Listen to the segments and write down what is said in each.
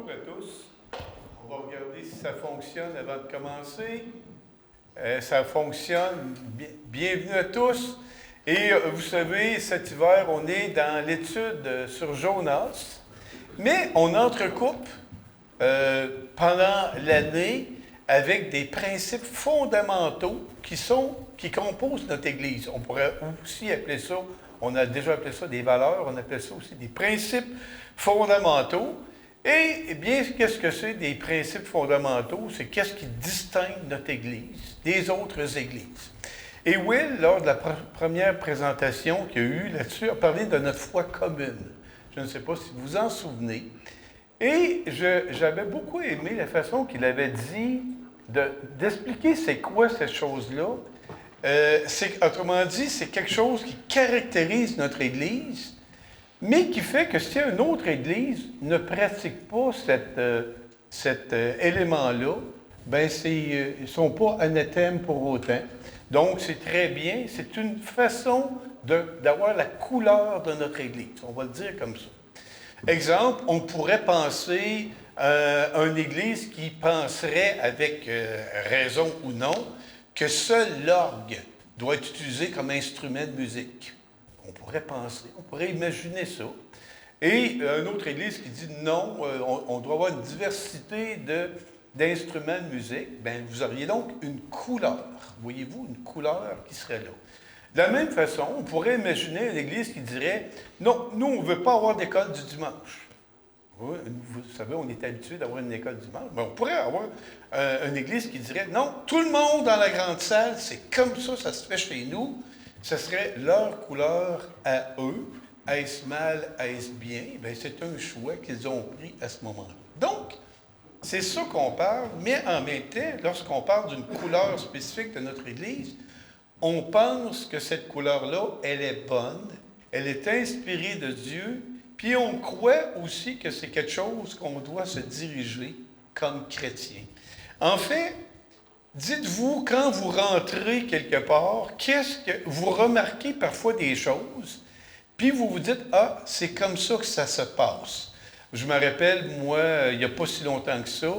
Bonjour à tous. On va regarder si ça fonctionne avant de commencer. Ça fonctionne. Bienvenue à tous. Et vous savez, cet hiver, on est dans l'étude sur Jonas, mais on entrecoupe pendant l'année avec des principes fondamentaux qui composent notre Église. On pourrait aussi appeler ça, on a déjà appelé ça des valeurs, on appelle ça aussi des principes fondamentaux. Et eh bien, qu'est-ce que c'est des principes fondamentaux? C'est qu'est-ce qui distingue notre Église des autres Églises. Et Will, lors de la première présentation qu'il y a eu là-dessus, a parlé de notre foi commune. Je ne sais pas si vous vous en souvenez. Et j'avais beaucoup aimé la façon qu'il avait dit d'expliquer c'est quoi cette chose-là. Autrement dit, c'est quelque chose qui caractérise notre Église, mais qui fait que si une autre Église ne pratique pas cet élément-là, ben ils ne sont pas anathèmes pour autant. Donc, c'est très bien. C'est une façon d'avoir la couleur de notre Église. On va le dire comme ça. Exemple, on pourrait penser à une Église qui penserait, avec raison ou non, que seul l'orgue doit être utilisé comme instrument de musique. On pourrait penser, on pourrait imaginer ça. Et une autre Église qui dit non, on doit avoir une diversité d'instruments de musique. Bien, vous auriez donc une couleur. Voyez-vous, une couleur qui serait là. De la même façon, on pourrait imaginer une Église qui dirait non, nous, on ne veut pas avoir d'école du dimanche. Oui, vous savez, on est habitué d'avoir une école du dimanche. Mais on pourrait avoir une Église qui dirait non, tout le monde dans la grande salle, c'est comme ça se fait chez nous. Ce serait leur couleur à eux. Est-ce mal, est-ce bien? Bien, c'est un choix qu'ils ont pris à ce moment-là. Donc, c'est ça qu'on parle, mais en même temps, lorsqu'on parle d'une couleur spécifique de notre Église, on pense que cette couleur-là, elle est bonne, elle est inspirée de Dieu, puis on croit aussi que c'est quelque chose qu'on doit se diriger comme chrétien. En fait, dites-vous, quand vous rentrez quelque part, qu'est-ce que vous remarquez parfois des choses, puis vous vous dites, ah, c'est comme ça que ça se passe. Je me rappelle, moi, il n'y a pas si longtemps que ça,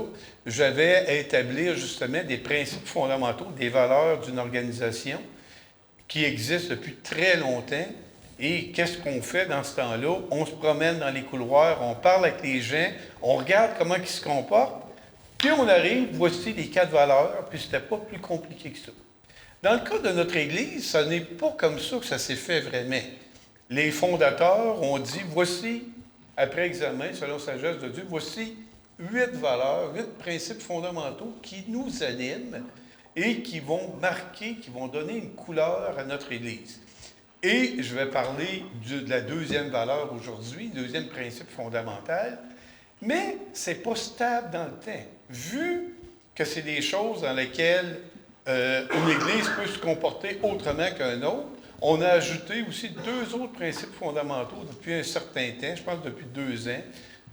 j'avais à établir justement des principes fondamentaux, des valeurs d'une organisation qui existe depuis très longtemps. Et qu'est-ce qu'on fait dans ce temps-là? On se promène dans les couloirs, on parle avec les gens, on regarde comment ils se comportent, puis on arrive, voici les 4 valeurs, puis c'était pas plus compliqué que ça. Dans le cas de notre Église, ce n'est pas comme ça que ça s'est fait vraiment. Les fondateurs ont dit, voici, après examen, selon la sagesse de Dieu, voici 8 valeurs, 8 principes fondamentaux qui nous animent et qui vont marquer, qui vont donner une couleur à notre Église. Et je vais parler de la deuxième valeur aujourd'hui, deuxième principe fondamental, mais ce n'est pas stable dans le temps. Vu que c'est des choses dans lesquelles une Église peut se comporter autrement qu'un autre, on a ajouté aussi 2 autres principes fondamentaux depuis un certain temps, je pense depuis 2 ans,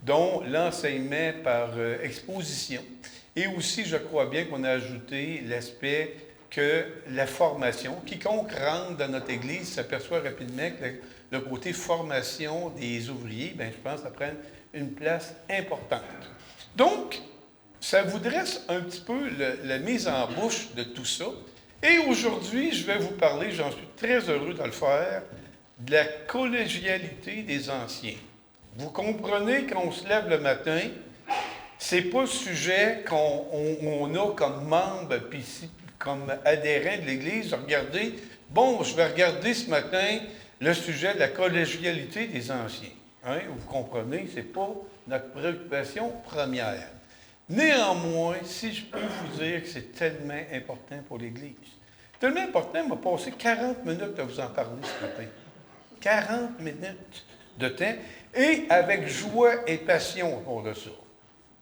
dont l'enseignement par exposition. Et aussi, je crois bien qu'on a ajouté l'aspect que la formation, quiconque rentre dans notre Église s'aperçoit rapidement que le côté formation des ouvriers, bien, je pense que ça prend une place importante. Donc, ça vous dresse un petit peu la mise en bouche de tout ça. Et aujourd'hui, je vais vous parler, j'en suis très heureux de le faire, de la collégialité des anciens. Vous comprenez, quand on se lève le matin, c'est pas le sujet qu'on a comme membre, puis comme adhérent de l'Église, regardez, bon, je vais regarder ce matin le sujet de la collégialité des anciens. Hein? Vous comprenez, ce n'est pas notre préoccupation première. Néanmoins, si je peux vous dire que c'est tellement important pour l'Église, tellement important, il m'a passé 40 minutes à vous en parler ce matin. 40 minutes de temps, et avec joie et passion pour de ça.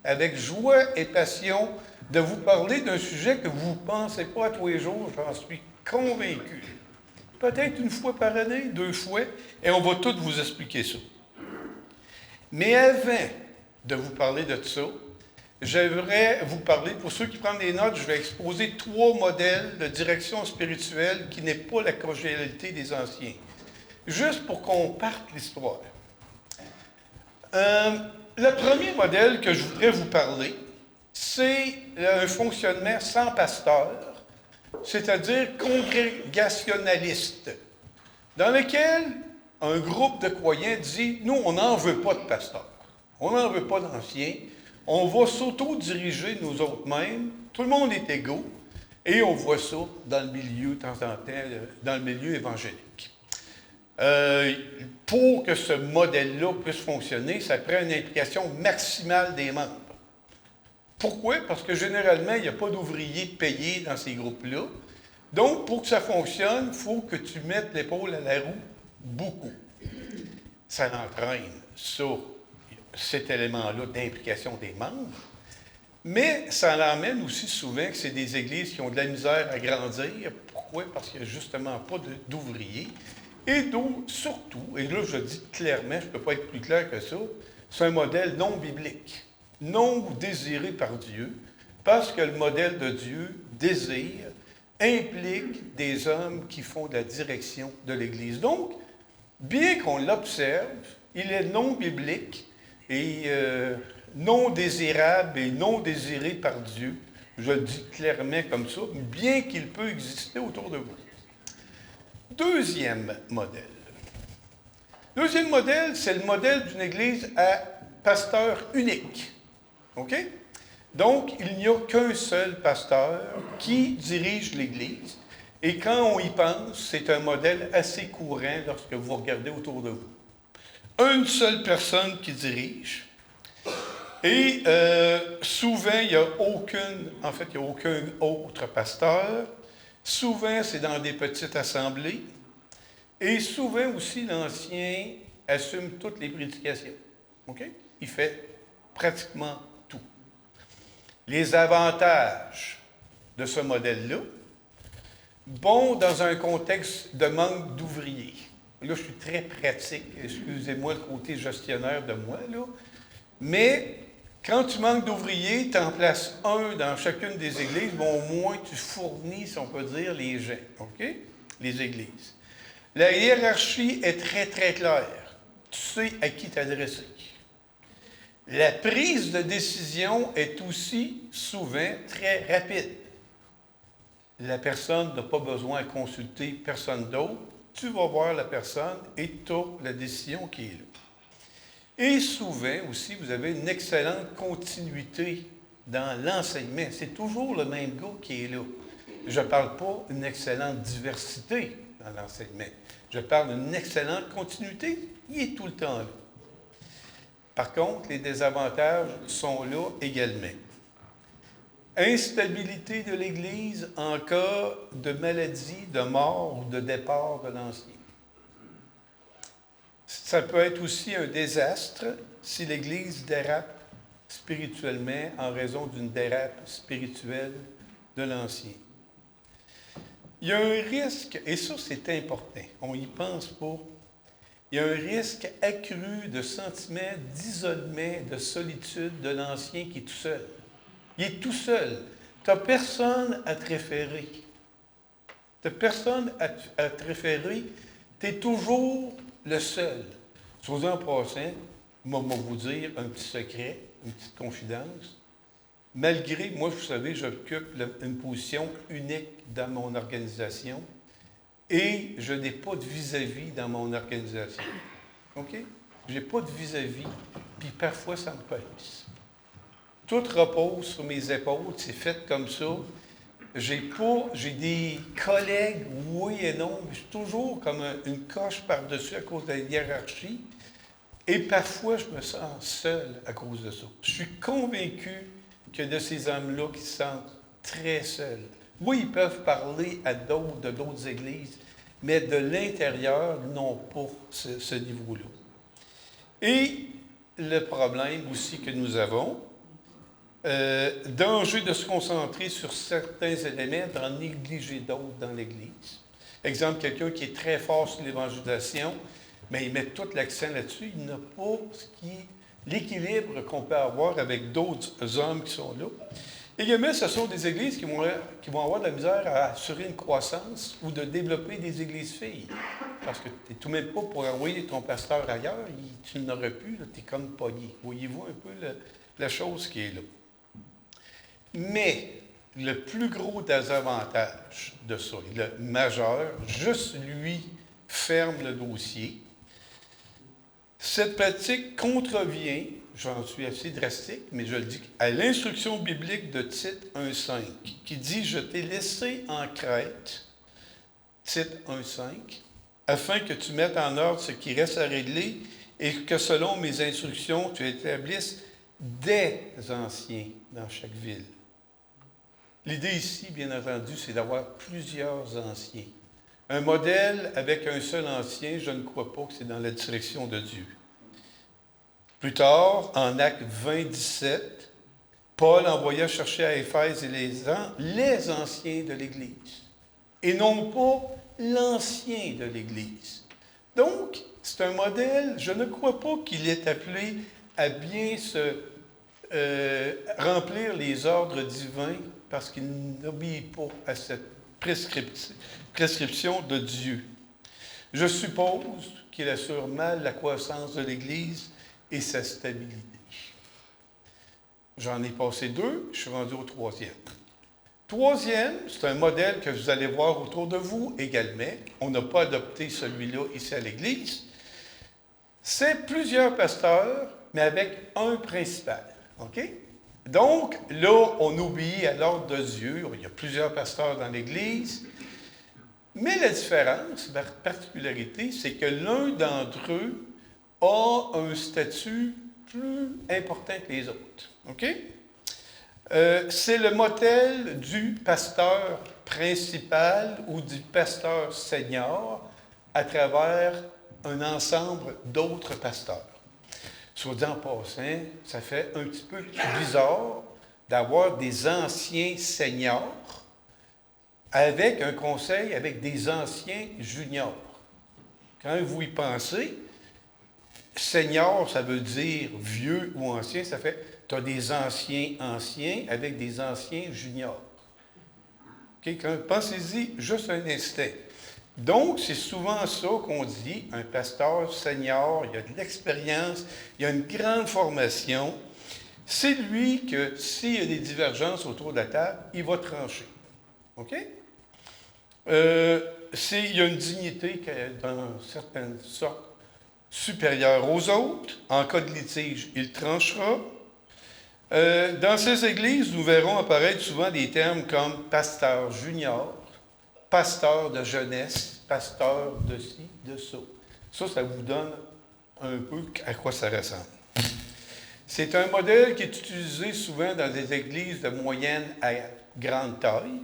Avec joie et passion de vous parler d'un sujet que vous ne pensez pas à tous les jours, j'en suis convaincu. Peut-être une fois par année, 2 fois, et on va tout vous expliquer ça. Mais avant de vous parler de ça, j'aimerais vous parler, pour ceux qui prennent des notes, je vais exposer 3 modèles de direction spirituelle qui n'est pas la collégialité des anciens. Juste pour qu'on parte l'histoire. Le premier modèle que je voudrais vous parler, c'est un fonctionnement sans pasteur, c'est-à-dire congrégationaliste, dans lequel un groupe de croyants dit « Nous, on n'en veut pas de pasteur, on n'en veut pas d'anciens, on va s'auto-diriger nous autres mêmes, tout le monde est égaux, et on voit ça dans le milieu, de temps en temps, dans le milieu évangélique. Pour que ce modèle-là puisse fonctionner, ça prend une implication maximale des membres. Pourquoi? Parce que généralement, il n'y a pas d'ouvriers payés dans ces groupes-là. Donc, pour que ça fonctionne, il faut que tu mettes l'épaule à la roue beaucoup. Ça entraîne cet élément-là d'implication des membres, mais ça l'emmène aussi souvent que c'est des églises qui ont de la misère à grandir. Pourquoi? Parce qu'il n'y a justement pas d'ouvriers. Et donc, surtout, et là je dis clairement, je ne peux pas être plus clair que ça, c'est un modèle non biblique, non désiré par Dieu, parce que le modèle de Dieu désire, implique des hommes qui font de la direction de l'Église. Donc, bien qu'on l'observe, il est non biblique et non désirable et non désiré par Dieu. Je le dis clairement comme ça, bien qu'il peut exister autour de vous. Deuxième modèle. Deuxième modèle, c'est le modèle d'une Église à pasteur unique. OK? Donc, il n'y a qu'un seul pasteur qui dirige l'Église. Et quand on y pense, c'est un modèle assez courant lorsque vous regardez autour de vous. Une seule personne qui dirige. Et souvent, il n'y a aucun autre pasteur. Souvent, c'est dans des petites assemblées. Et souvent aussi, l'ancien assume toutes les prédications. OK? Il fait pratiquement tout. Les avantages de ce modèle-là, bon, dans un contexte de manque d'ouvriers. Là, je suis très pratique. Excusez-moi le côté gestionnaire de moi, là. Mais quand tu manques d'ouvriers, tu en places un dans chacune des églises, bon, au moins tu fournis, si on peut dire, les gens, OK? Les églises. La hiérarchie est très, très claire. Tu sais à qui t'adresser. La prise de décision est aussi souvent très rapide. La personne n'a pas besoin de consulter personne d'autre. Tu vas voir la personne et tu as la décision qui est là. Et souvent aussi, vous avez une excellente continuité dans l'enseignement. C'est toujours le même gars qui est là. Je ne parle pas d'une excellente diversité dans l'enseignement. Je parle d'une excellente continuité. Il est tout le temps là. Par contre, les désavantages sont là également. Instabilité de l'Église en cas de maladie, de mort ou de départ de l'ancien. Ça peut être aussi un désastre si l'Église dérape spirituellement en raison d'une dérape spirituelle de l'ancien. Il y a un risque, et ça c'est important, on n'y pense pas, il y a un risque accru de sentiment d'isolement, de solitude de l'ancien qui est tout seul. Il est tout seul. Tu n'as personne à te référer. Tu n'as personne à te référer. Tu es toujours le seul. Soit en passant, moi, vous dire un petit secret, une petite confidence. Malgré, moi, vous savez, j'occupe une position unique dans mon organisation et je n'ai pas de vis-à-vis dans mon organisation. OK? Je n'ai pas de vis-à-vis, puis parfois, ça me pèse. Tout repose sur mes épaules, c'est fait comme ça. J'ai des collègues, oui et non, mais je suis toujours comme une coche par-dessus à cause de la hiérarchie. Et parfois, je me sens seul à cause de ça. Je suis convaincu que de ces hommes-là qui se sentent très seuls. Oui, ils peuvent parler à d'autres églises, mais de l'intérieur, non pas ce niveau-là. Et le problème aussi que nous avons, danger de se concentrer sur certains éléments, d'en négliger d'autres dans l'Église. Exemple, quelqu'un qui est très fort sur l'évangélisation, mais il met tout l'accent là-dessus, il n'a pas l'équilibre qu'on peut avoir avec d'autres hommes qui sont là. Également, ce sont des églises qui vont avoir de la misère à assurer une croissance ou de développer des églises filles. parce que tu n'es tout même pas pour envoyer ton pasteur ailleurs, tu n'aurais plus, tu es comme pogné. Voyez-vous un peu la chose qui est là. Mais le plus gros désavantage de ça, le majeur, juste lui ferme le dossier. Cette pratique contrevient, j'en suis assez drastique, mais je le dis, à l'instruction biblique de Tite 1,5, qui dit « Je t'ai laissé en Crète », Tite 1,5, afin que tu mettes en ordre ce qui reste à régler et que selon mes instructions, tu établisses des anciens dans chaque ville. L'idée ici, bien entendu, c'est d'avoir plusieurs anciens. Un modèle avec un seul ancien, je ne crois pas que c'est dans la direction de Dieu. Plus tard, en Actes 20, 17, Paul envoya chercher à Éphèse les anciens de l'Église, et non pas l'ancien de l'Église. Donc, c'est un modèle, je ne crois pas qu'il est appelé à bien remplir les ordres divins parce qu'il n'obéit pas à cette prescription de Dieu. Je suppose qu'il assure mal la croissance de l'Église et sa stabilité. J'en ai passé 2, je suis rendu au 3e. Troisième, c'est un modèle que vous allez voir autour de vous également. On n'a pas adopté celui-là ici à l'Église. C'est plusieurs pasteurs, mais avec un principal. OK? Donc, là, on obéit à l'ordre de Dieu. Il y a plusieurs pasteurs dans l'Église. Mais la différence, la particularité, c'est que l'un d'entre eux a un statut plus important que les autres. OK? C'est le modèle du pasteur principal ou du pasteur senior à travers un ensemble d'autres pasteurs. Soit dit en passant, ça fait un petit peu bizarre d'avoir des anciens seniors avec un conseil avec des anciens juniors. Quand vous y pensez, senior, ça veut dire vieux ou ancien, ça fait tu as des anciens avec des anciens juniors. Okay? Pensez-y juste un instant. Donc, c'est souvent ça qu'on dit, un pasteur senior, il a de l'expérience, il a une grande formation. C'est lui que, s'il y a des divergences autour de la table, il va trancher. OK? Il y a une dignité qui est, dans certaines sortes, supérieure aux autres. En cas de litige, il tranchera. Dans ces églises, nous verrons apparaître souvent des termes comme pasteur junior, pasteur de jeunesse, pasteur de ci, de ça. Ça vous donne un peu à quoi ça ressemble. C'est un modèle qui est utilisé souvent dans des églises de moyenne à grande taille.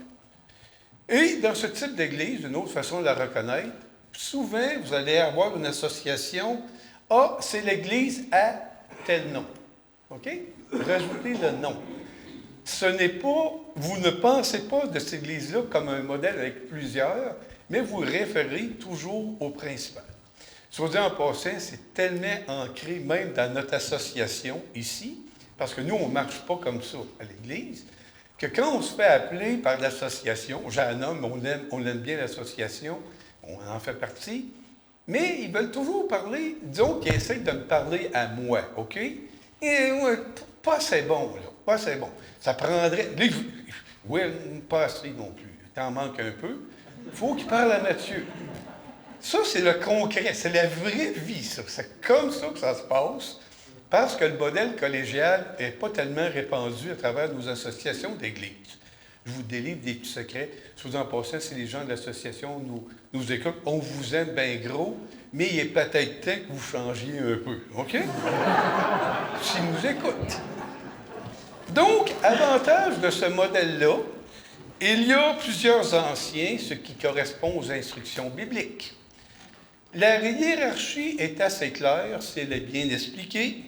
Et dans ce type d'église, une autre façon de la reconnaître, souvent, vous allez avoir une association. Ah, c'est l'église à tel nom. OK? Rajoutez le nom. Ce n'est pas, vous ne pensez pas de cette église-là comme un modèle avec plusieurs, mais vous référez toujours au principal. Soit dit en passant, c'est tellement ancré même dans notre association ici, parce que nous, on ne marche pas comme ça à l'église, que quand on se fait appeler par l'association, j'ai un homme, on aime bien l'association, on en fait partie, mais ils veulent toujours parler, disons qu'ils essayent de me parler à moi, OK? Et pas assez bon, là, pas assez bon. Ça prendrait, oui, pas assez non plus, t'en manque un peu. Il faut qu'il parle à Matthieu. Ça, c'est le concret, c'est la vraie vie, ça. C'est comme ça que ça se passe, parce que le modèle collégial n'est pas tellement répandu à travers nos associations d'église. Je vous délivre des petits secrets. Sous en passant, si les gens de l'association nous écoutent, on vous aime bien gros, mais il est peut-être temps que vous changiez un peu. OK? S'ils nous écoutent. Donc, avantage de ce modèle-là, il y a plusieurs anciens, ce qui correspond aux instructions bibliques. La hiérarchie est assez claire, si elle est bien expliquée.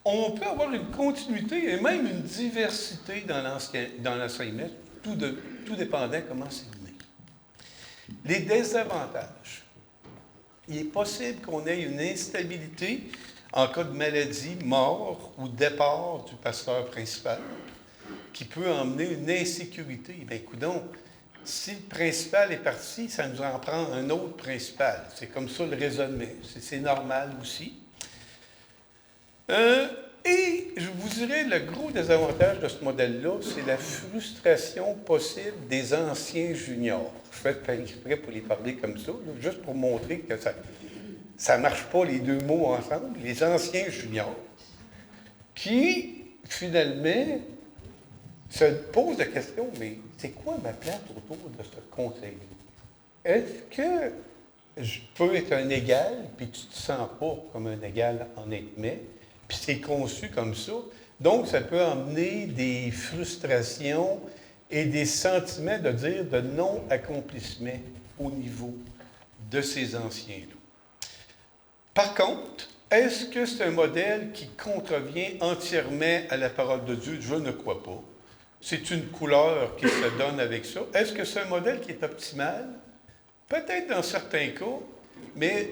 On peut avoir une continuité et même une diversité dans l'enseignement, tout dépendant comment c'est mené. Les désavantages. Il est possible qu'on ait une instabilité en cas de maladie, mort ou départ du pasteur principal, qui peut emmener une insécurité. Bien, coudonc, si le principal est parti, ça nous en prend un autre principal. C'est comme ça le raisonnement. C'est normal aussi. Et je vous dirais, le gros désavantage de ce modèle-là, c'est la frustration possible des anciens juniors. Je fais exprès pour les parler comme ça, là, juste pour montrer que ça ne marche pas les deux mots ensemble. Les anciens juniors qui, finalement, se posent la question, mais c'est quoi ma place autour de ce conseil-là? Est-ce que je peux être un égal, puis tu ne te sens pas comme un égal honnêtement, puis c'est conçu comme ça? Donc, ça peut emmener des frustrations et des sentiments de dire de non-accomplissement au niveau de ces anciens-là. Par contre, est-ce que c'est un modèle qui contrevient entièrement à la parole de Dieu? Je ne crois pas. C'est une couleur qui se donne avec ça. Est-ce que c'est un modèle qui est optimal? Peut-être dans certains cas, mais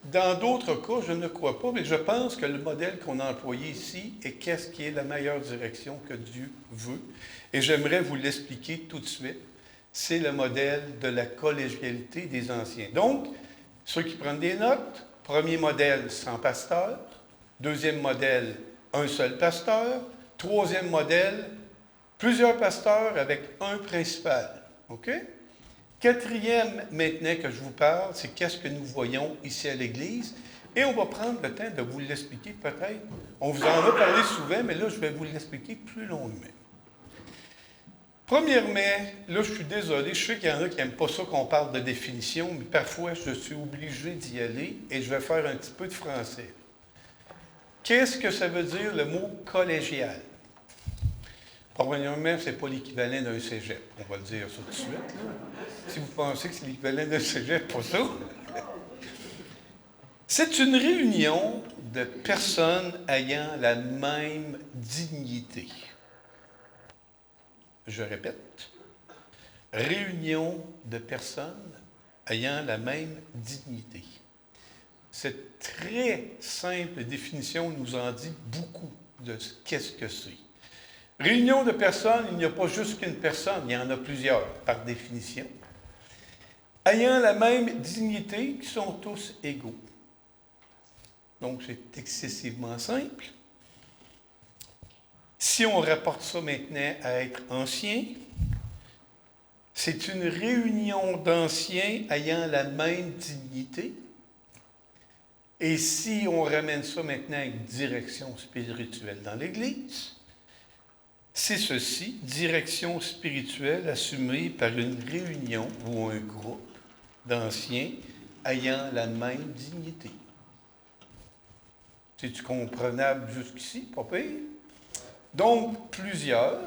dans d'autres cas, je ne crois pas. Mais je pense que le modèle qu'on a employé ici est qu'est-ce qui est la meilleure direction que Dieu veut. Et j'aimerais vous l'expliquer tout de suite. C'est le modèle de la collégialité des anciens. Donc, ceux qui prennent des notes, premier modèle, 100 pasteurs. Deuxième modèle, un seul pasteur. Troisième modèle, plusieurs pasteurs avec un principal. OK? Quatrième, maintenant que je vous parle, c'est qu'est-ce que nous voyons ici à l'Église. Et on va prendre le temps de vous l'expliquer peut-être. On vous en a parlé souvent, mais là, je vais vous l'expliquer plus longuement. Premièrement, là, je suis désolé, je sais qu'il y en a qui n'aiment pas ça qu'on parle de définition, mais parfois, je suis obligé d'y aller et je vais faire un petit peu de français. Qu'est-ce que ça veut dire le mot collégial? Premièrement, ce n'est pas l'équivalent d'un cégep. On va le dire ça tout de suite. Si vous pensez que c'est l'équivalent d'un cégep, pas ça. C'est une réunion de personnes ayant la même dignité. Je répète, réunion de personnes ayant la même dignité. Cette très simple définition nous en dit beaucoup de qu'est-ce que c'est. Réunion de personnes, il n'y a pas juste qu'une personne, il y en a plusieurs, par définition, ayant la même dignité, qui sont tous égaux. Donc, c'est excessivement simple. Si on rapporte ça maintenant à être ancien, c'est une réunion d'anciens ayant la même dignité. Et si on ramène ça maintenant à une direction spirituelle dans l'Église, c'est ceci, direction spirituelle assumée par une réunion ou un groupe d'anciens ayant la même dignité. C'est-tu comprenable jusqu'ici? Pas pire? Donc, plusieurs,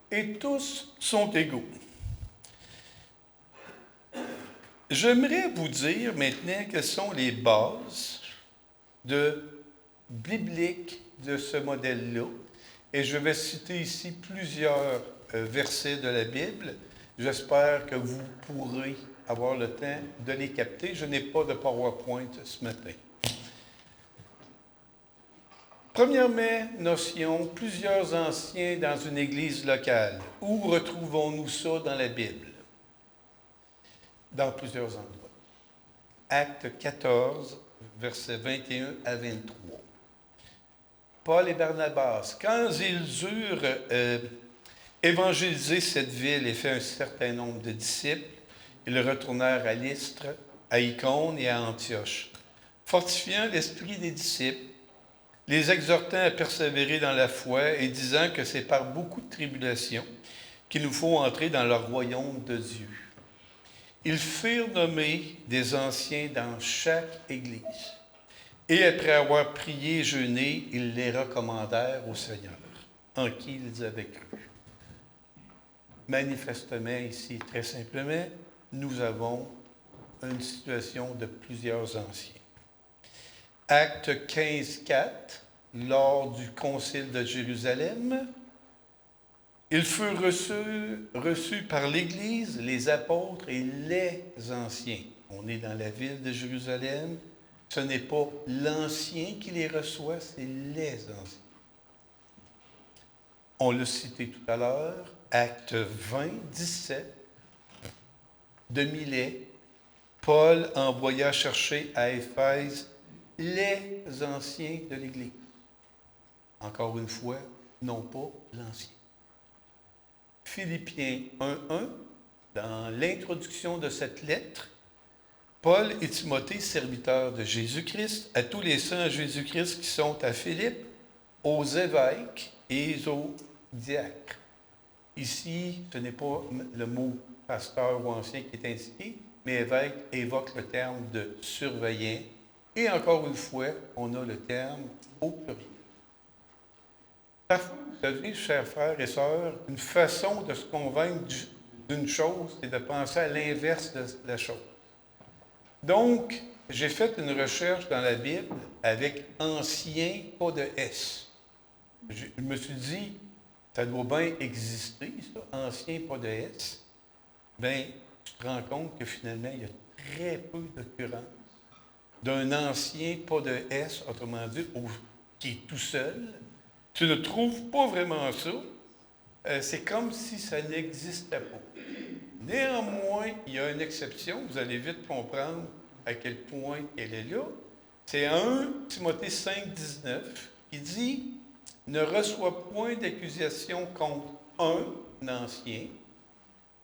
et tous sont égaux. J'aimerais vous dire maintenant quelles sont les bases bibliques de ce modèle-là. Et je vais citer ici plusieurs versets de la Bible. J'espère que vous pourrez avoir le temps de les capter. Je n'ai pas de PowerPoint ce matin. Premièrement, notion, plusieurs anciens dans une église locale. Où retrouvons-nous ça dans la Bible? Dans plusieurs endroits. Acte 14, versets 21 à 23. Paul et Barnabas, quand ils eurent évangélisé cette ville et fait un certain nombre de disciples, ils retournèrent à Lystre, à Icône et à Antioche, fortifiant l'esprit des disciples, les exhortant à persévérer dans la foi et disant que c'est par beaucoup de tribulations qu'il nous faut entrer dans le royaume de Dieu. Ils firent nommer des anciens dans chaque église. Et après avoir prié et jeûné, ils les recommandèrent au Seigneur, en qui ils avaient cru. Manifestement, ici, très simplement, nous avons une situation de plusieurs anciens. Acte 15, 4, lors du concile de Jérusalem, ils furent reçus par l'Église, les apôtres et les anciens. On est dans la ville de Jérusalem. Ce n'est pas l'ancien qui les reçoit, c'est les anciens. On l'a cité tout à l'heure, Acte 20, 17. de Milet, Paul envoya chercher à Éphèse les anciens de l'Église. Encore une fois, non pas l'ancien. Philippiens 1.1, dans l'introduction de cette lettre, Paul et Timothée, serviteurs de Jésus-Christ, à tous les saints de Jésus-Christ qui sont à Philippe, aux évêques et aux diacres. Ici, ce n'est pas le mot pasteur ou ancien qui est indiqué, mais évêque évoque le terme de surveillant. Et encore une fois, on a le terme au pluriel. Parfois, vous savez, chers frères et sœurs, une façon de se convaincre d'une chose, c'est de penser à l'inverse de la chose. Donc, j'ai fait une recherche dans la Bible avec ancien, pas de S. Je me suis dit, ça doit bien exister, ça, ancien, pas de S. Bien, tu te rends compte que finalement, il y a très peu d'occurrences d'un ancien, pas de S, autrement dit, qui est tout seul. Tu ne trouves pas vraiment ça. C'est comme si ça n'existait pas. Néanmoins, il y a une exception. Vous allez vite comprendre à quel point elle est là. C'est 1 Timothée 5, 19 qui dit « Ne reçois point d'accusation contre un ancien,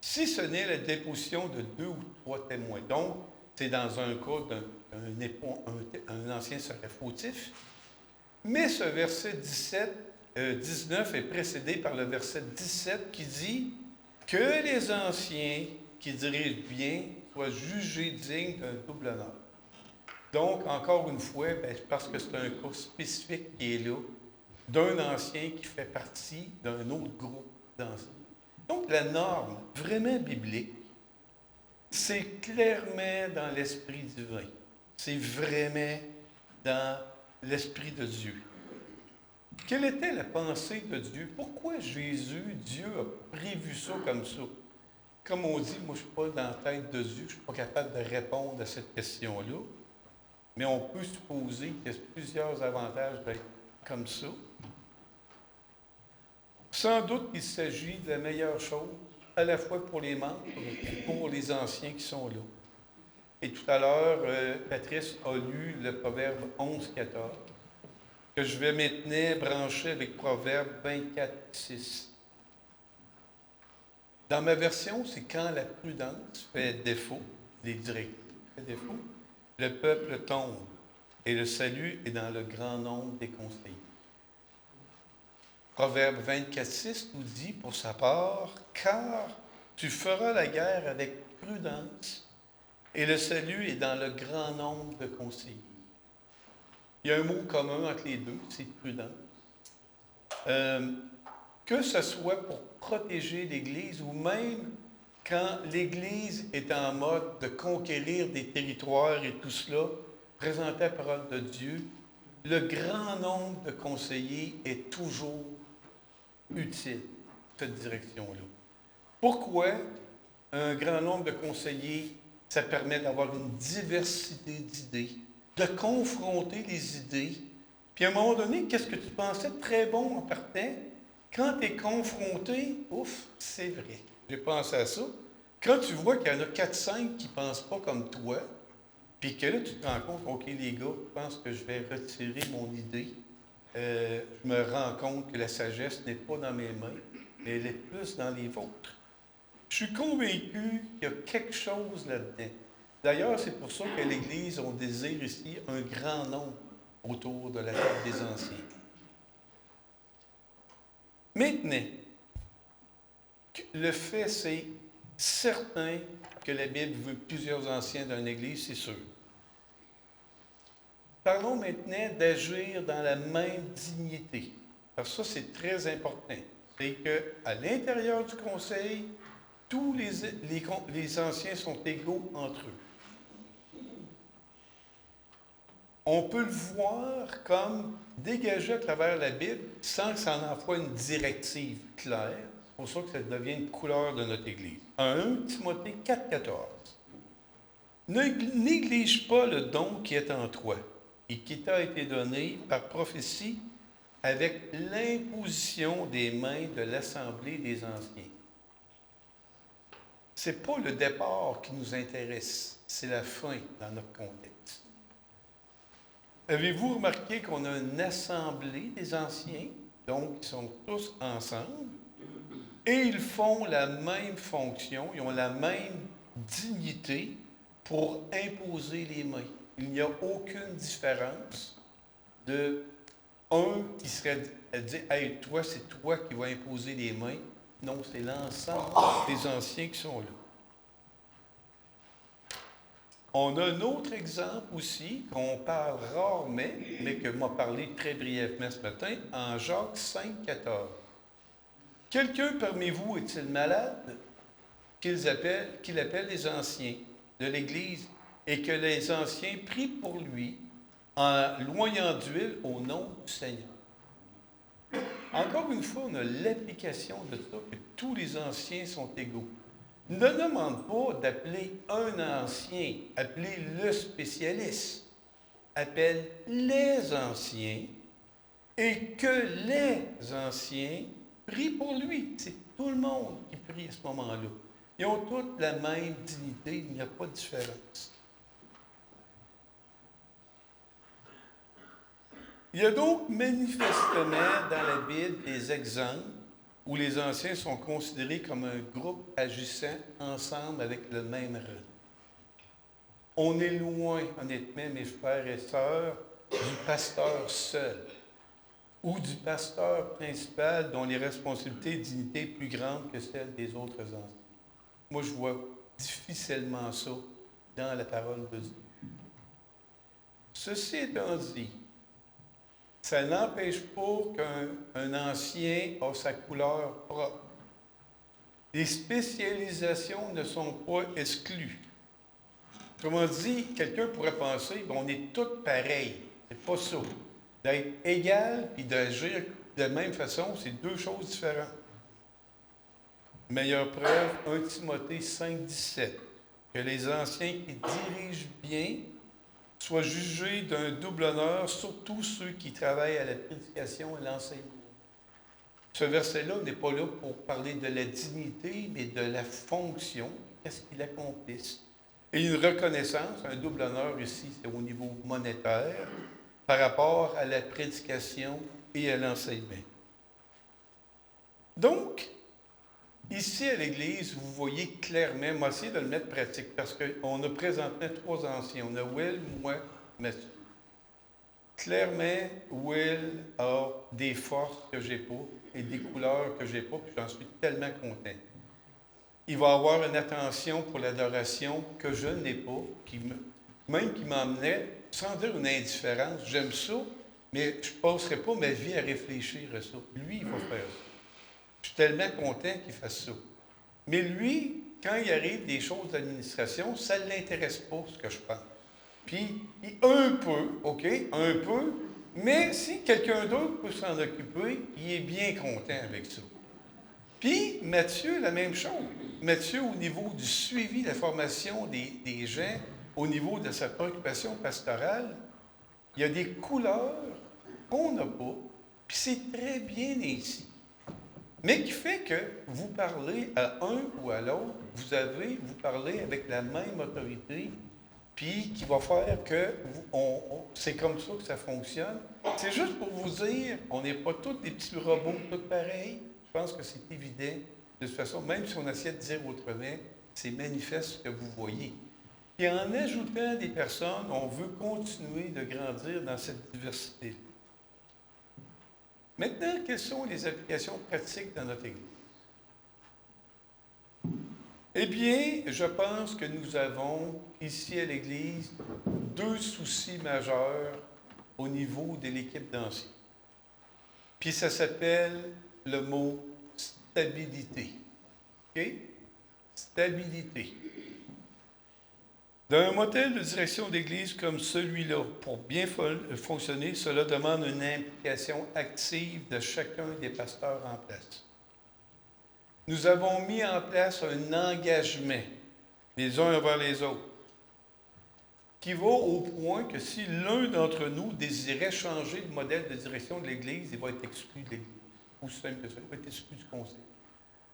si ce n'est la déposition de 2 ou 3 témoins. » Donc, c'est dans un cas un ancien serait fautif. Mais ce verset 19 est précédé par le verset 17 qui dit que les anciens qui dirigent bien soient jugés dignes d'un double honneur. Donc, encore une fois, parce que c'est un cas spécifique qui est là, d'un ancien qui fait partie d'un autre groupe d'anciens. Donc, la norme vraiment biblique, c'est clairement dans l'Esprit divin. C'est vraiment dans l'Esprit de Dieu. Quelle était la pensée de Dieu? Pourquoi Dieu a prévu ça comme ça? Comme on dit, moi je ne suis pas dans la tête de Dieu, je ne suis pas capable de répondre à cette question-là, mais on peut supposer qu'il y a plusieurs avantages d'être comme ça. Sans doute qu'il s'agit de la meilleure chose, à la fois pour les membres et pour les anciens qui sont là. Et tout à l'heure, Patrice a lu le Proverbe 11, 14, que je vais maintenant brancher avec Proverbe 24, 6. Dans ma version, c'est quand la prudence fait défaut, les directives fait défaut, le peuple tombe, et le salut est dans le grand nombre des conseillers. Proverbe 24, 6 nous dit pour sa part, « Car tu feras la guerre avec prudence, et le salut est dans le grand nombre de conseillers. » Il y a un mot commun entre les deux, c'est prudence. Que ce soit pour protéger l'Église ou même quand l'Église est en mode de conquérir des territoires et tout cela, présenter la parole de Dieu, le grand nombre de conseillers est toujours utile, cette direction-là. Pourquoi un grand nombre de conseillers, ça permet d'avoir une diversité d'idées, de confronter les idées. Puis à un moment donné, qu'est-ce que tu pensais très bon en partant? Quand tu es confronté, ouf, c'est vrai. J'ai pensé à ça. Quand tu vois qu'il y en a 4-5 qui ne pensent pas comme toi, puis que là, tu te rends compte, OK, les gars, je pense que je vais retirer mon idée. Je me rends compte que la sagesse n'est pas dans mes mains, mais elle est plus dans les vôtres. Je suis convaincu qu'il y a quelque chose là-dedans. D'ailleurs, c'est pour ça qu'à l'Église, on désire ici un grand nombre autour de la table des anciens. Maintenant, le fait, c'est certain que la Bible veut plusieurs anciens dans l'Église, c'est sûr. Parlons maintenant d'agir dans la même dignité. Parce que ça, c'est très important. C'est qu'à l'intérieur du conseil, tous les anciens sont égaux entre eux. On peut le voir comme dégagé à travers la Bible sans que ça en soit une directive claire. C'est pour ça que ça devient une couleur de notre Église. 1 Timothée 4, 14. Ne néglige pas le don qui est en toi et qui t'a été donné par prophétie avec l'imposition des mains de l'Assemblée des anciens. ce n'est pas le départ qui nous intéresse, c'est la fin dans notre contexte. Avez-vous remarqué qu'on a une assemblée des anciens, donc ils sont tous ensemble, et ils font la même fonction, ils ont la même dignité pour imposer les mains. Il n'y a aucune différence de un qui serait à dire « Hey, toi, c'est toi qui vas imposer les mains ». Non, c'est l'ensemble des anciens qui sont là. On a un autre exemple aussi, qu'on parle rarement, mais que m'a parlé très brièvement ce matin, en Jacques 5, 14. Quelqu'un parmi vous est-il malade qu'il appelle les anciens de l'Église et que les anciens prient pour lui en loignant d'huile au nom du Seigneur. Encore une fois, on a l'application de ça, que tous les anciens sont égaux. Ne demande pas d'appeler un ancien, appelez le spécialiste. Appelle les anciens et que les anciens prient pour lui. C'est tout le monde qui prie à ce moment-là. Ils ont toutes la même dignité, il n'y a pas de différence. Il y a donc manifestement dans la Bible des exemples où les anciens sont considérés comme un groupe agissant ensemble avec le même rang. On est loin, honnêtement, mes frères et sœurs, du pasteur seul ou du pasteur principal dont les responsabilités et dignités sont plus grandes que celles des autres anciens. Moi, je vois difficilement ça dans la parole de Dieu. Ceci étant dit, ça n'empêche pas qu'un ancien a sa couleur propre. Les spécialisations ne sont pas exclues. Comment dit, quelqu'un pourrait penser qu'on est tous pareils. C'est pas ça. D'être égal et d'agir de la même façon, c'est deux choses différentes. Meilleure preuve, 1 Timothée 5, 17. Que les anciens qui dirigent bien soient jugés d'un double honneur, surtout ceux qui travaillent à la prédication et l'enseignement. Ce verset-là n'est pas là pour parler de la dignité, mais de la fonction, qu'est-ce qu'ils accomplissent. Et une reconnaissance, un double honneur ici, c'est au niveau monétaire, par rapport à la prédication et à l'enseignement. Donc, ici à l'Église, vous voyez clairement, on va essayer de le mettre pratique, parce qu'on a présentement 3 anciens. On a Will, moi, Mathieu. Clairement, Will a des forces que je n'ai pas et des couleurs que je n'ai pas, puis j'en suis tellement content. Il va avoir une attention pour l'adoration que je n'ai pas, même qui m'emmenait, sans dire une indifférence, j'aime ça, mais je ne passerai pas ma vie à réfléchir à ça. Lui, il va faire ça. Je suis tellement content qu'il fasse ça. Mais lui, quand il arrive des choses d'administration, ça ne l'intéresse pas, ce que je pense. Puis, un peu, OK, un peu, mais si quelqu'un d'autre peut s'en occuper, il est bien content avec ça. Puis, Mathieu, la même chose. Mathieu, au niveau du suivi de la formation des gens, au niveau de sa préoccupation pastorale, il y a des couleurs qu'on n'a pas, puis c'est très bien ainsi. Mais qui fait que vous parlez à un ou à l'autre, vous parlez avec la même autorité, puis qui va faire que c'est comme ça que ça fonctionne. C'est juste pour vous dire, on n'est pas tous des petits robots, tous pareils. Je pense que c'est évident. De toute façon, même si on essaie de dire autrement, c'est manifeste ce que vous voyez. Et en ajoutant des personnes, on veut continuer de grandir dans cette diversité. Maintenant, quelles sont les applications pratiques dans notre Église? Eh bien, je pense que nous avons ici à l'Église 2 soucis majeurs au niveau de l'équipe d'anciens. Puis ça s'appelle le mot stabilité. OK? Stabilité. Dans un modèle de direction d'Église comme celui-là, pour bien fonctionner, cela demande une implication active de chacun des pasteurs en place. Nous avons mis en place un engagement, les uns envers les autres, qui va au point que si l'un d'entre nous désirait changer le modèle de direction de l'Église, il va être exclu de l'Église. Aussi simple que ça, il va être exclu du conseil.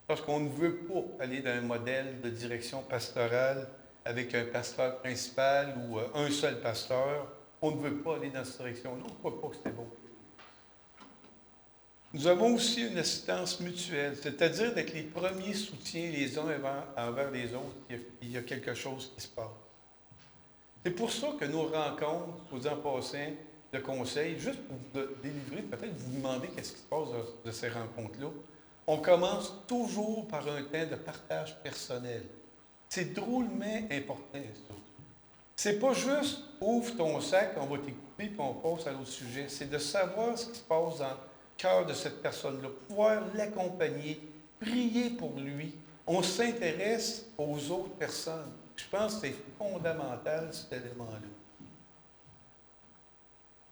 Parce qu'on ne veut pas aller dans un modèle de direction pastorale avec un pasteur principal ou un seul pasteur. On ne veut pas aller dans cette direction-là. On ne croit pas que c'est bon. Nous avons aussi une assistance mutuelle, c'est-à-dire d'être les premiers soutiens les uns envers les autres. Il y a quelque chose qui se passe. C'est pour ça que nos rencontres, aux en passant, de conseils, juste pour vous délivrer, peut-être vous demander qu'est-ce qui se passe de ces rencontres-là. On commence toujours par un temps de partage personnel. C'est drôlement important, ça. C'est pas juste ouvre ton sac, on va t'écouter, puis on passe à l'autre sujet. C'est de savoir ce qui se passe dans le cœur de cette personne-là, pouvoir l'accompagner, prier pour lui. On s'intéresse aux autres personnes. Je pense que c'est fondamental, cet élément-là.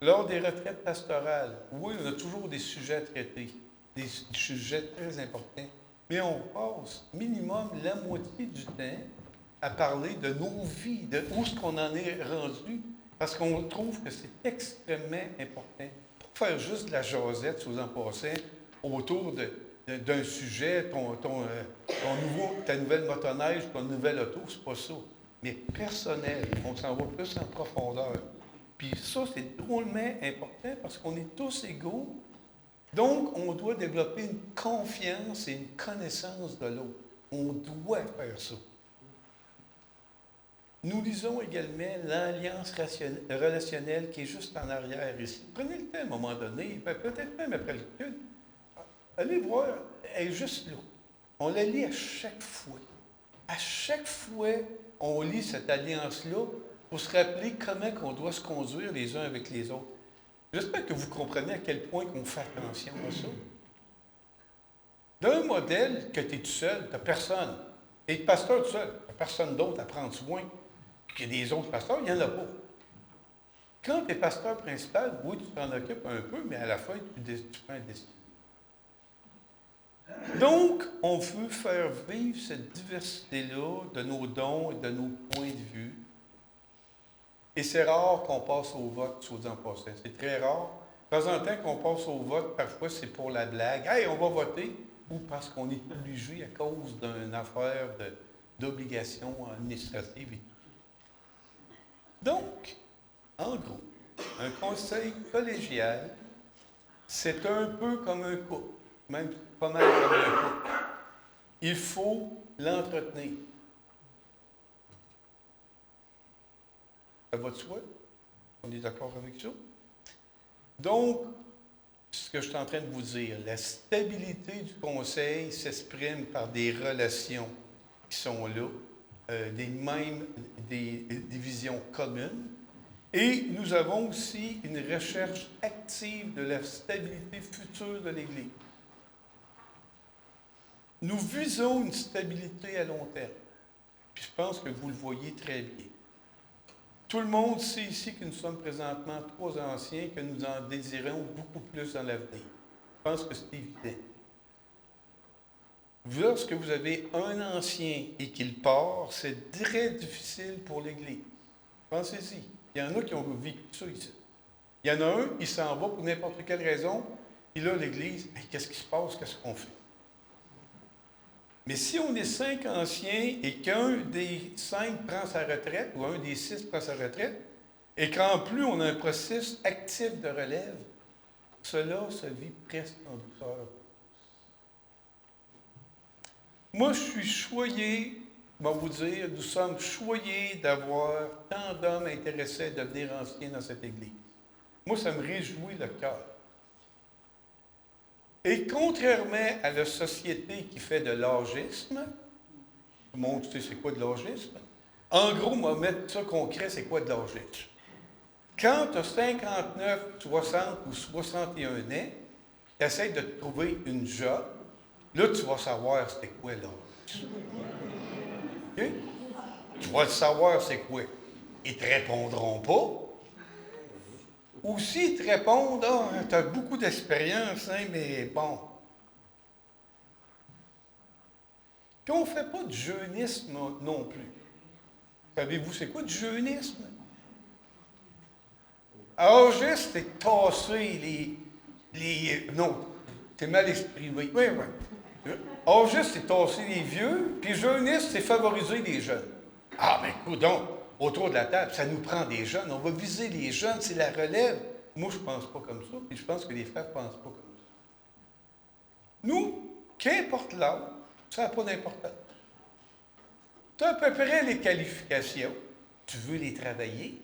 Lors des retraites pastorales, oui, on a toujours des sujets à traiter, des sujets très importants, mais on passe minimum la moitié du temps à parler de nos vies, de où est-ce qu'on en est rendu, parce qu'on trouve que c'est extrêmement important. Pour faire juste de la jasette, si vous en passez, autour d'un sujet, ta nouvelle motoneige, ton nouvelle auto, c'est pas ça. Mais personnel, on s'en va plus en profondeur. Puis ça, c'est drôlement important parce qu'on est tous égaux. Donc, on doit développer une confiance et une connaissance de l'autre. On doit faire ça. Nous lisons également l'alliance relationnelle qui est juste en arrière ici. Prenez le temps à un moment donné, peut-être même après le culte. Allez voir, elle est juste là. On la lit à chaque fois. À chaque fois, on lit cette alliance-là pour se rappeler comment on doit se conduire les uns avec les autres. J'espère que vous comprenez à quel point on fait attention à ça. D'un modèle que tu es tout seul, tu n'as personne. Et le pasteur tout seul, tu n'as personne d'autre à prendre soin. Puis il y a des autres pasteurs, il n'y en a pas. Quand tu es pasteur principal, oui, tu t'en occupes un peu, mais à la fin, tu prends une décision. Donc, on veut faire vivre cette diversité-là de nos dons et de nos points de vue. Et c'est rare qu'on passe au vote, soit dit en passant. C'est très rare. De temps en temps qu'on passe au vote, parfois c'est pour la blague. « Hey, on va voter! » Ou parce qu'on est obligé à cause d'une affaire d'obligation administrative et tout. Donc, en gros, un conseil collégial, c'est un peu comme un couple, même pas mal comme un couple. Il faut l'entretenir. Ça va de soi? On est d'accord avec ça? Donc, ce que je suis en train de vous dire, la stabilité du conseil s'exprime par des relations qui sont là, des visions communes. Et nous avons aussi une recherche active de la stabilité future de l'Église. Nous visons une stabilité à long terme. Puis je pense que vous le voyez très bien. Tout le monde sait ici que nous sommes présentement 3 anciens, que nous en désirons beaucoup plus dans l'avenir. Je pense que c'est évident. Lorsque vous avez un ancien et qu'il part, c'est très difficile pour l'Église. Pensez-y. Il y en a qui ont vécu ça ici. Il y en a un, il s'en va pour n'importe quelle raison, et là, l'Église, hey, qu'est-ce qui se passe? Qu'est-ce qu'on fait? Mais si on est 5 anciens et qu'un des 5 prend sa retraite, ou un des 6 prend sa retraite, et qu'en plus on a un processus actif de relève, cela se vit presque en douceur. Moi, je suis choyé, je vais vous dire, nous sommes choyés d'avoir tant d'hommes intéressés à devenir anciens dans cette Église. Moi, ça me réjouit le cœur. Et contrairement à la société qui fait de l'âgisme, tout le monde sait c'est quoi de l'âgisme, en gros, on va mettre ça concret, c'est quoi de l'âgisme? Quand tu as 59, 60 ou 61 ans, tu essaies de trouver une job, là, tu vas savoir c'est quoi l'âge. OK? Tu vas le savoir c'est quoi. Ils ne te répondront pas. Ou s'ils te répondent, ah, tu as beaucoup d'expérience, hein, mais bon. Puis on ne fait pas de jeunisme non plus. Savez-vous, c'est quoi du jeunisme? Alors, juste, c'est tasser non, t'es mal exprimé. Oui, oui. Âgiste, c'est tasser les vieux, puis jeuniste, c'est favoriser les jeunes. Ah, ben, coudonc, autour de la table, ça nous prend des jeunes. On va viser les jeunes, c'est la relève. Moi, je ne pense pas comme ça, puis je pense que les frères ne pensent pas comme ça. Nous, qu'importe l'âge, ça n'a pas d'importance. Tu as à peu près les qualifications. Tu veux les travailler.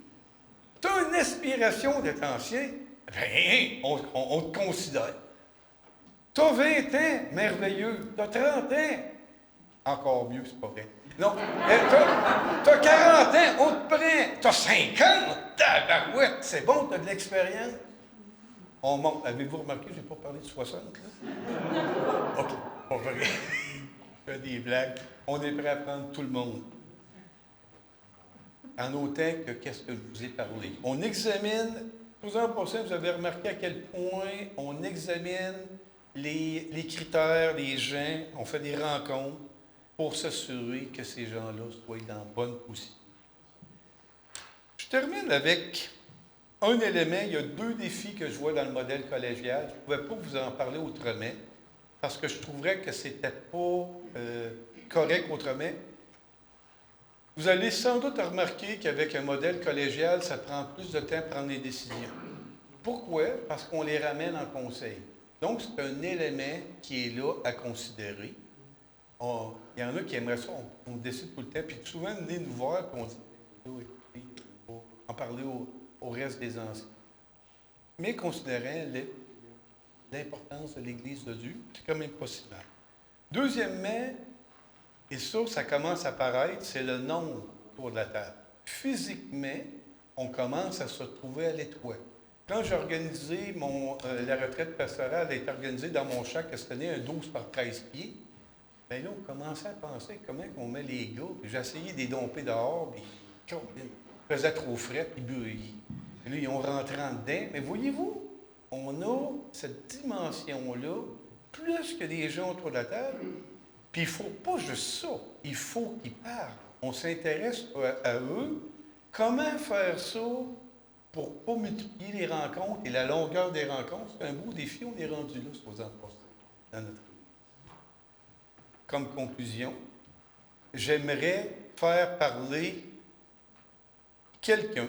Tu as une aspiration d'être ancien. Bien, on te considère. Tu as 20 ans, merveilleux. Tu as 30 ans, encore mieux, c'est pas vrai. Non, tu as 40 ans, on te prend. Tu as 50, tabarouette, c'est bon, tu as de l'expérience. On monte. Avez-vous remarqué, je n'ai pas parlé de 60, là? OK, pas vrai. Je fais des blagues. On est prêt à prendre tout le monde. En autant que qu'est-ce que je vous ai parlé. On examine, vous en passant, vous avez remarqué à quel point on examine les critères, les gens, on fait des rencontres pour s'assurer que ces gens-là soient dans la bonne position. Je termine avec un élément. Il y a 2 défis que je vois dans le modèle collégial. Je ne pouvais pas vous en parler autrement parce que je trouverais que ce n'était pas correct autrement. Vous allez sans doute remarquer qu'avec un modèle collégial, ça prend plus de temps à prendre les décisions. Pourquoi? Parce qu'on les ramène en conseil. Donc, c'est un élément qui est là à considérer. Il y en a qui aimeraient ça, on décide tout le temps, puis souvent, venez nous voir, puis on dit, oui, il faut en parler au reste des anciens. Mais considérant l'importance de l'Église de Dieu, c'est quand même possible. Deuxièmement, et ça commence à apparaître, c'est le nombre autour de la table. Physiquement, on commence à se trouver à l'étroit. Quand j'ai organisé la retraite pastorale, elle a été organisée dans mon chac cette année, un 12 par 13 pieds. Bien là, on commençait à penser comment on met les gars. Puis j'ai essayé de les domper dehors, puis il faisait trop frais, puis là, ils ont rentré en dedans. Mais voyez-vous, on a cette dimension-là, plus que des gens autour de la table. Puis il ne faut pas juste ça, il faut qu'ils parlent. On s'intéresse à eux. Comment faire ça pour ne pas multiplier les rencontres et la longueur des rencontres? C'est un beau défi, on est rendu là, supposant passer dans notre vie. Comme conclusion, j'aimerais faire parler quelqu'un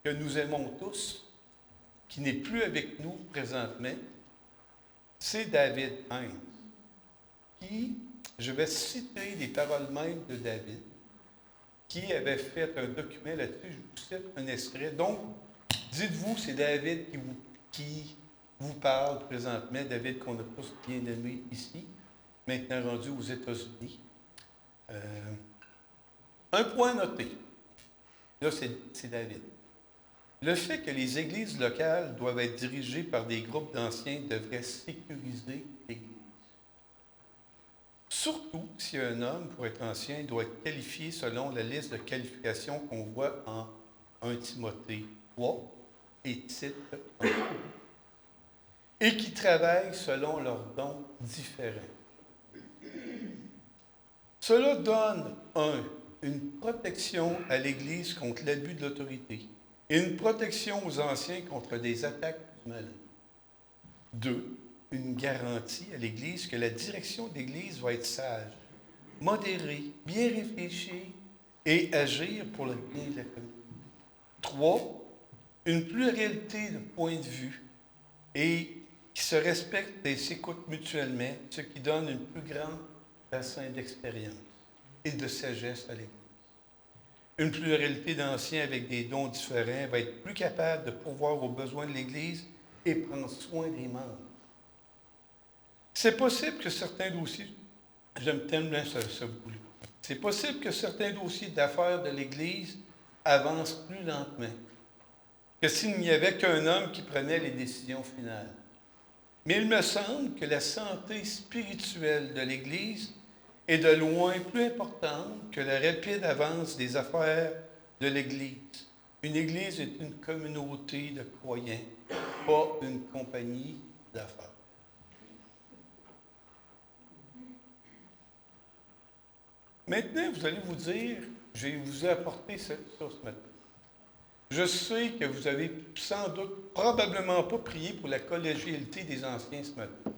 que nous aimons tous, qui n'est plus avec nous présentement, c'est David Hines. Qui, je vais citer les paroles mêmes de David, qui avait fait un document là-dessus, je vous cite un extrait. Donc, dites-vous, c'est David qui vous parle présentement, David qu'on a tous bien aimé ici, maintenant rendu aux États-Unis. Un point noté, là c'est David. Le fait que les églises locales doivent être dirigées par des groupes d'anciens devrait sécuriser l'Église. Surtout si un homme, pour être ancien, doit être qualifié selon la liste de qualifications qu'on voit en 1 Timothée 3 et Tite 1, et qui travaillent selon leurs dons différents. Cela donne, une protection à l'Église contre l'abus de l'autorité et une protection aux anciens contre des attaques du malin. 2, une garantie à l'Église que la direction de l'Église va être sage, modérée, bien réfléchie et agir pour le bien de la communauté. 3, une pluralité de points de vue et qui se respectent et s'écoutent mutuellement, ce qui donne une plus grande bassin d'expérience et de sagesse à l'Église. Une pluralité d'anciens avec des dons différents va être plus capable de pourvoir aux besoins de l'Église et prendre soin des membres. C'est possible que certains dossiers, j'aime tellement ce bout-là, c'est possible que certains dossiers d'affaires de l'Église avancent plus lentement que s'il n'y avait qu'un homme qui prenait les décisions finales. Mais il me semble que la santé spirituelle de l'Église est de loin plus importante que la rapide avance des affaires de l'Église. Une Église est une communauté de croyants, pas une compagnie d'affaires. Maintenant, vous allez vous dire, je vous ai apporté ça ce matin. Je sais que vous avez sans doute, probablement pas prié pour la collégialité des anciens ce matin.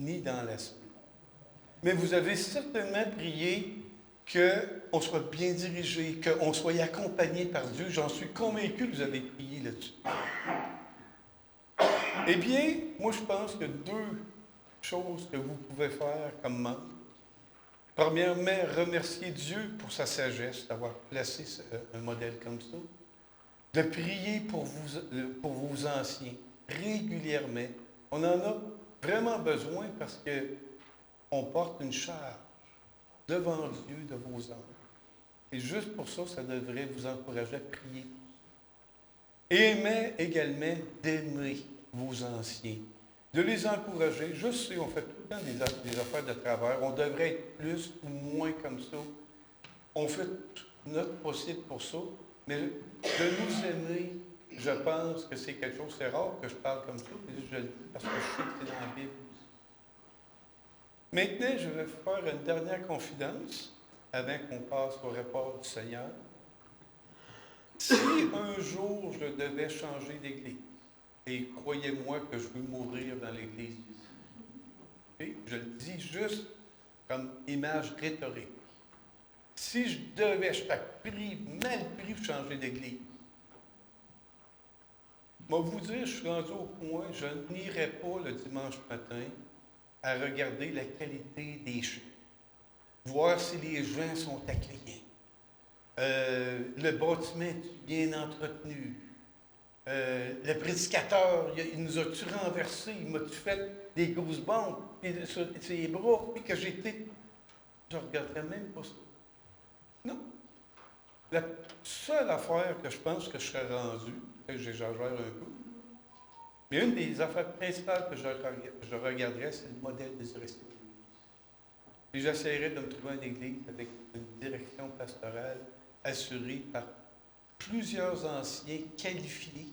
ni dans la semaine. Mais vous avez certainement prié qu'on soit bien dirigé, qu'on soit accompagné par Dieu. J'en suis convaincu que vous avez prié là-dessus. Eh bien, moi, je pense que deux choses que vous pouvez faire comme membre. Premièrement, remercier Dieu pour sa sagesse d'avoir placé un modèle comme ça. De prier pour vos anciens régulièrement. On en a vraiment besoin parce qu'on porte une charge devant Dieu de vos âmes. Et juste pour ça, ça devrait vous encourager à prier. Et également d'aimer vos anciens, de les encourager. Je sais, on fait tout le temps des affaires de travers. On devrait être plus ou moins comme ça. On fait notre possible pour ça. Mais de nous aimer, je pense que c'est quelque chose, c'est rare que je parle comme ça, je le dis parce que je sais que c'est dans la Bible. Maintenant, je vais faire une dernière confidence avant qu'on passe au repas du Seigneur. Si un jour je devais changer d'église, et croyez-moi que je veux mourir dans l'église ici, okay? Je le dis juste comme image rhétorique. Si je devais, je suis mal pris pour changer d'église, je vais vous dire, je suis rendu au point, je n'irai pas le dimanche matin à regarder la qualité des chants, voir si les gens sont accueillants, le bâtiment est bien entretenu, le prédicateur, il nous a-tu renversé, il m'a-tu fait des grosses bombes sur ses bras, puis que j'étais, je ne regarderais même pas ça. Non. La seule affaire que je pense que je serais rendu, j'exagère un peu, mais une des affaires principales que je regarderais, c'est le modèle des restés. Et j'essaierais de me trouver une église avec une direction pastorale assurée par plusieurs anciens qualifiés.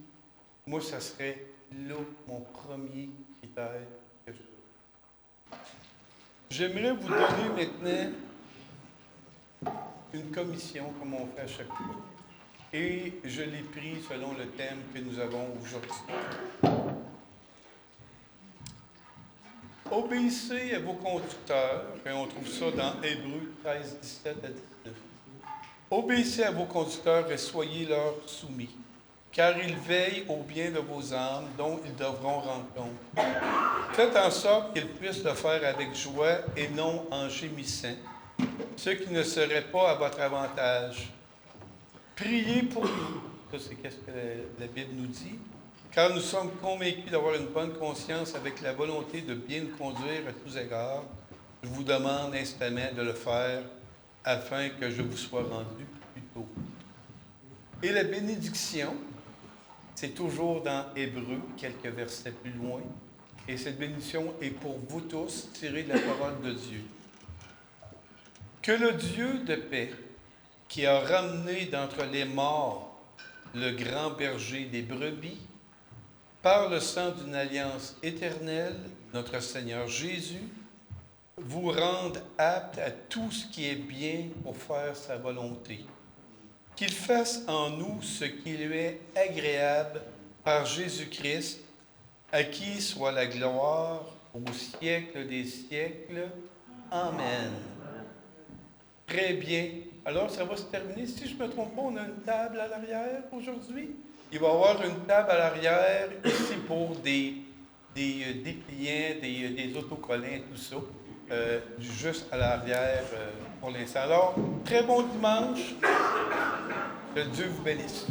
Moi, ça serait là mon premier critère que je... J'aimerais vous donner maintenant une commission, comme on fait à chaque fois. Et je l'ai pris selon le thème que nous avons aujourd'hui. Obéissez à vos conducteurs, et on trouve ça dans Hébreux 13, 17 à 19. Obéissez à vos conducteurs et soyez leur soumis, car ils veillent au bien de vos âmes dont ils devront rendre compte. Faites en sorte qu'ils puissent le faire avec joie et non en gémissant, ce qui ne serait pas à votre avantage. Priez pour nous, ça c'est ce que la Bible nous dit, car nous sommes convaincus d'avoir une bonne conscience avec la volonté de bien nous conduire à tous égards. Je vous demande instamment de le faire afin que je vous sois rendu plus tôt. Et la bénédiction, c'est toujours dans Hébreux, quelques versets plus loin, et cette bénédiction est pour vous tous, tirée de la parole de Dieu. Que le Dieu de paix, qui a ramené d'entre les morts le grand berger des brebis, par le sang d'une alliance éternelle, notre Seigneur Jésus, vous rende apte à tout ce qui est bien pour faire sa volonté. Qu'il fasse en nous ce qui lui est agréable par Jésus-Christ, à qui soit la gloire au siècle des siècles. Amen. Très bien. Alors, ça va se terminer. Si je ne me trompe pas, on a une table à l'arrière aujourd'hui. Il va y avoir une table à l'arrière ici pour des dépliants, des autocollants et tout ça. Juste à l'arrière pour l'instant. Alors, très bon dimanche. Que Dieu vous bénisse.